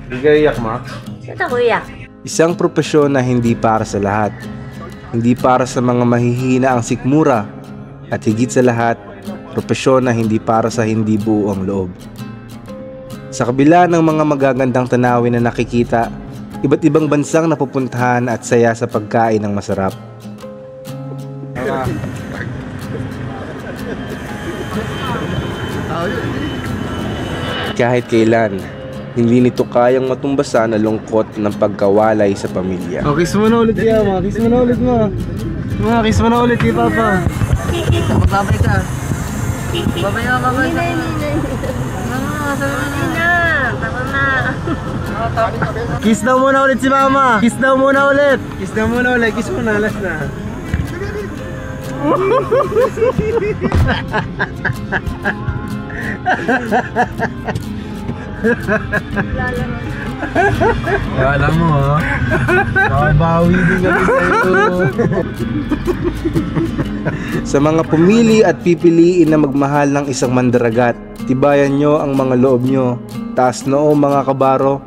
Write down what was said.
Hindi ka iyak, Max? Ba't ako iyak? Isang propesyon na hindi para sa lahat. Hindi para sa mga mahihina ang sikmura. At higit sa lahat, propesyon na hindi para sa hindi buo ang loob. Sa kabila ng mga magagandang tanawin na nakikita, iba't ibang bansang napupuntahan at saya sa pagkain ng masarap. Kahit kailan, hindi nito kayang matumbasan ang lungkot ng pagkawalay sa pamilya. Oh, kiss mo na ulit yan, ma. Kiss mo na ulit, ma. Ma, kiss mo na ulit kay Papa. Babay ka. Babay ka, babay ka. Tama na. Kiss daw muna ulit si Mama. Kiss daw muna ulit. Kiss daw muna ulit. Kiss mo na, last na. Alam mo, ha? Nakabawi din kami sa'yo. Sa mga pumili at pipiliin na magmahal ng isang mandaragat, tibayan nyo ang mga loob nyo. Taas noo mga kabaro,